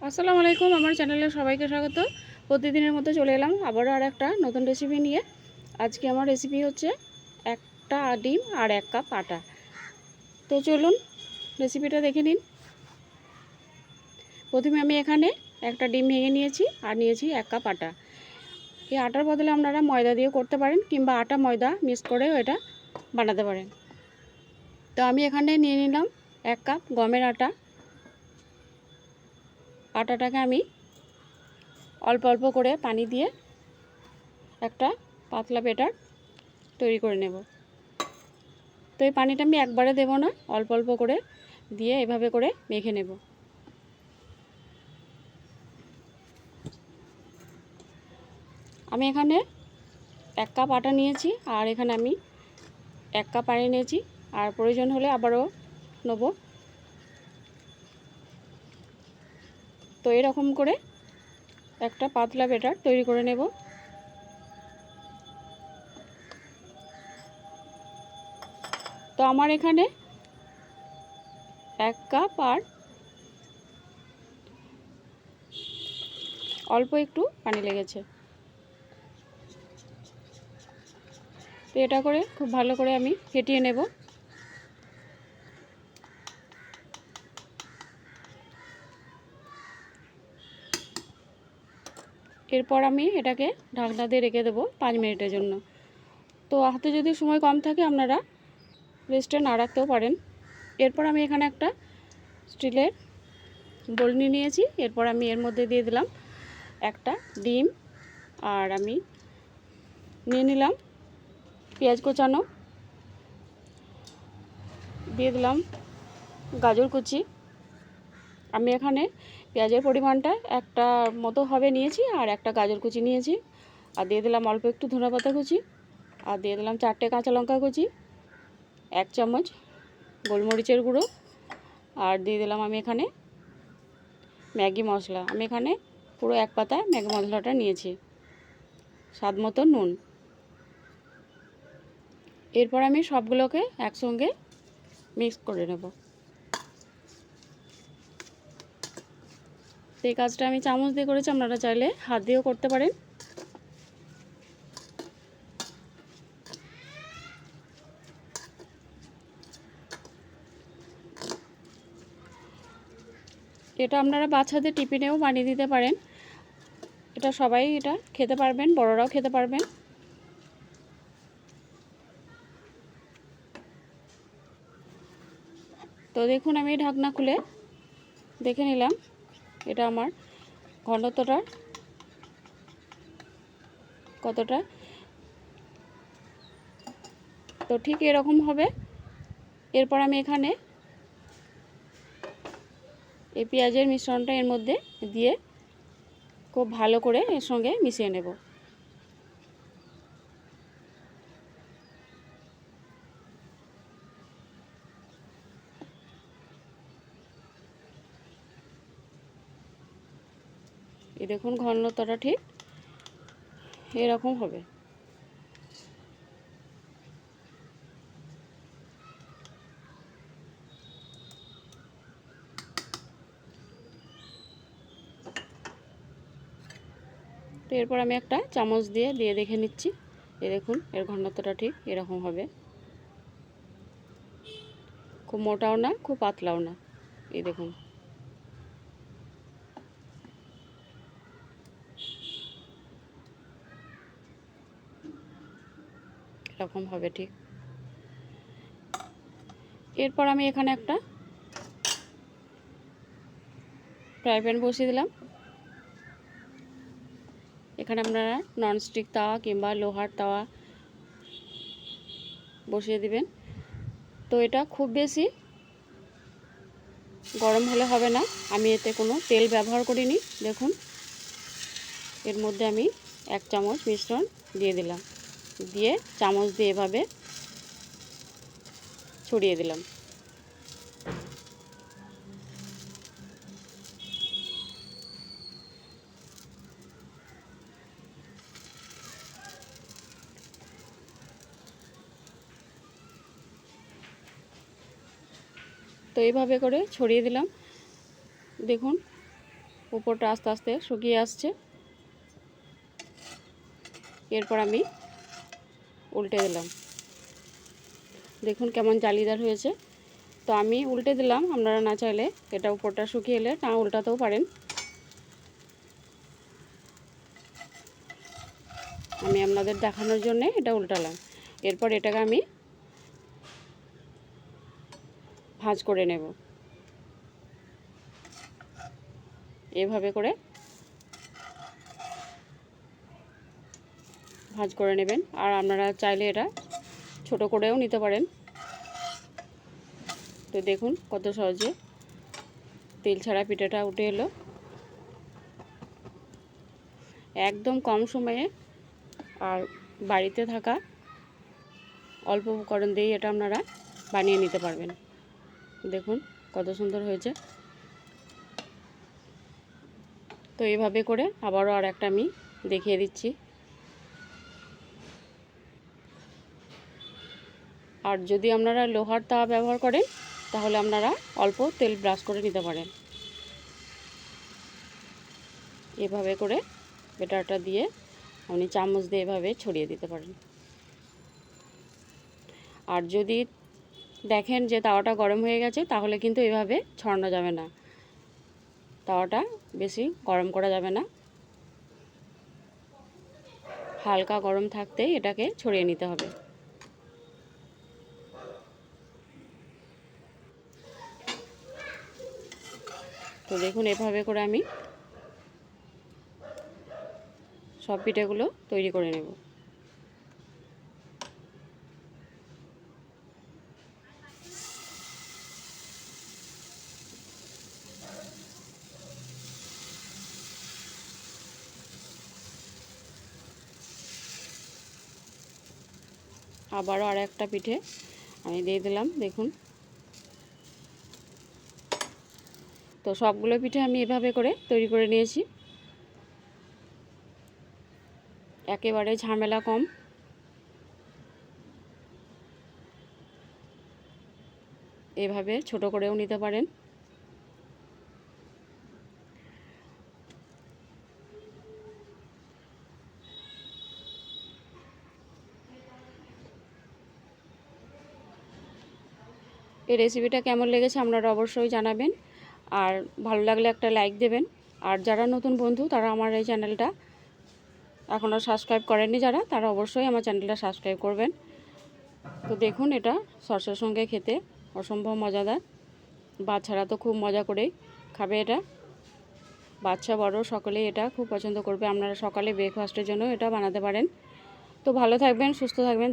আসসালামু আলাইকুম, আমার চ্যানেলে সবাইকে স্বাগত। প্রতিদিনের মতো চলে এলাম আবারও আর একটা নতুন রেসিপি নিয়ে। আজকে আমার রেসিপি হচ্ছে একটা ডিম আর 1 কাপ আটা। তো চলুন রেসিপিটা দেখে নিন। প্রথমে আমি এখানে একটা ডিম ভেঙে নিয়েছি আর নিয়েছি 1 কাপ আটা। এই আটার বদলে আপনারা ময়দা দিয়ে করতে পারেন কিংবা আটা ময়দা মিক্স করেও এটা বানাতে পারেন। তো আমি এখানে নিয়ে নিলাম 1 কাপ গমের আটা। আটাটাকে আমি অল্প অল্প করে পানি দিয়ে একটা পাতলা ব্যাটার তৈরি করে নেব। তো এই পানিটা আমি একবারে দেব না, অল্প অল্প করে দিয়ে এভাবে করে মেখে নেব। আমি এখানে 1 কাপ আটা নিয়েছি আর এখানে আমি 1 কাপ পানি নিয়েছি, আর প্রয়োজন হলে আবারও নেব। তো এরকম করে একটা পাতলা ব্যাটার তৈরি করে নেব। তো আমার এখানে 1 কাপ আর অল্প একটু পানি লেগেছে। তো এটা করে খুব ভালো করে আমি ফেটিয়ে নেব। এরপর আমি এটাকে ঢাকনা দিয়ে রেখে দেবো 5 মিনিটের জন্য। তো হাতে যদি সময় কম থাকে আপনারা রেস্টে না রাখতেও পারেন। এরপর আমি এখানে একটা স্টিলের বলনি নিয়েছি। এরপর আমি এর মধ্যে দিয়ে দিলাম একটা ডিম, আর আমি নিয়ে নিলাম পেঁয়াজ কোচানো, দিয়ে দিলাম গাজর কুচি। আমি এখানে পেঁয়াজের পরিমাণটা একটা মতো হবে নিয়েছি, আর একটা গাজর কুচি নিয়েছি। আর দিয়ে দিলাম অল্প একটু ধনেপাতা কুচি, আর দিয়ে দিলাম 4টে কাঁচা লঙ্কা কুচি, 1 চামচ গোলমরিচের গুঁড়ো, আর দিয়ে দিলাম আমি এখানে ম্যাগি মশলা। আমি এখানে পুরো 1 পাতা ম্যাগি মশলাটা নিয়েছি, স্বাদ মতো নুন। এরপর আমি সবগুলোকে একসঙ্গে মিক্স করে নেব। এই কাজটা আমি চামচ দিয়ে করেছি, আপনারা চাইলে হাত দিয়েও করতে পারেন। এটা আপনারা বাচ্চাদের টিফিনেও বানিয়ে দিতে পারেন। এটা সবাই এটা খেতে পারবেন, বড়রাও খেতে পারবেন। তো দেখুন আমি ঢাকনা খুলে দেখে নিলাম এটা আমার ঘনত্বটা কতটা। তো ঠিক এরকম হবে। এরপর আমি এখানে এই পেঁয়াজের মিশ্রণটা এর মধ্যে দিয়ে খুব ভালো করে এর সঙ্গে মিশিয়ে নেব। এই দেখুন ঘনত্বটা ঠিক এরকম হবে। তো এরপর আমি একটা চামচ দিয়ে দেখে নিচ্ছি। এই দেখুন এর ঘনত্বটা ঠিক এরকম হবে, খুব মোটাও না খুব পাতলাও না। এই দেখুন এরকম হবে ঠিক। এরপর আমি এখানে একটা ফ্রাই প্যান বসিয়ে দিলাম। এখানে আপনারা ননস্টিক তাওয়া কিংবা লোহার তাওয়া বসিয়ে দিবেন। তো এটা খুব বেশি গরম হলে হবে না, আমি এতে কোনো তেল ব্যবহার করিনি। দেখুন এর মধ্যে আমি 1 চামচ মিশ্রণ দিয়ে দিলাম, দিয়ে চামচ দিয়ে এভাবে ছড়িয়ে দিলাম। তো এইভাবে করে ছড়িয়ে দিলাম। দেখুন উপরটা আস্তে আস্তে শুকিয়ে আসছে। এরপর আমি উল্টে দিলাম, দেখুন কেমন জালিদার হয়েছে। তো আমি উল্টে দিলাম, আপনারা না চাইলে এটা উপরটা শুকিয়ে এলে না উল্টাতেও পারেন। আমি আপনাদের দেখানোর জন্য এটা উল্টালাম। এরপর এটাকে আমি ভাঁজ করে নেব, এভাবে করে ভাঁজ করে নেবেন। আর আপনারা চাইলে এটা ছোট করেও নিতে পারেন। তো দেখুন কত সহজে তেল ছাড়া পিঠাটা উঠে এলো। একদম কম সময়ে আর বাড়িতে থাকা অল্প উপকরণ দিয়ে এটা আপনারা বানিয়ে নিতে পারবেন। দেখুন কত সুন্দর হয়েছে। তো এইভাবে করে আবারও আর একটা আমি দেখিয়ে দিচ্ছি। আর যদি আপনারা লোহার তাওয়া ব্যবহার করেন তাহলে আপনারা অল্প তেল ব্রাশ করে নিতে পারেন। এভাবে করে ব্যাটারটা দিয়ে আপনি চামচ দিয়ে এভাবে ছড়িয়ে দিতে পারেন। আর যদি দেখেন যে তাওয়াটা গরম হয়ে গেছে তাহলে কিন্তু এভাবে ছড়ানো যাবে না, তাওয়াটা বেশি গরম করা যাবে না, হালকা গরম থাকতেই এটাকে ছড়িয়ে নিতে হবে। তো দেখুন এভাবে করে আমি সব পিঠেগুলো তৈরি করে নেব। আবারও আর একটা পিঠে আমি দিয়ে দিলাম, দেখুন। তো সবগুলো পিঠে আমি এভাবে করে তৈরি করে নিয়েছি, একেবারে ঝামেলা কম। এভাবে ছোট করেও নিতে পারেন। এই রেসিপিটা কেমন লেগেছে আপনারা অবশ্যই জানাবেন, আর ভালো লাগলে একটা লাইক দেবেন। আর যারা নতুন বন্ধু তারা আমার এই চ্যানেলটা এখনও সাবস্ক্রাইব করেননি যারা, তারা অবশ্যই আমার চ্যানেলটা সাবস্ক্রাইব করবেন। তো দেখুন এটা সসের সঙ্গে খেতে অসম্ভব মজাদার, বাচ্চারা তো খুব মজা করেই খাবে এটা, বাচ্চা বড় সকলেই এটা খুব পছন্দ করবে। আপনারা সকালে ব্রেকফাস্টের জন্য এটা বানাতে পারেন। তো ভালো থাকবেন, সুস্থ থাকবেন।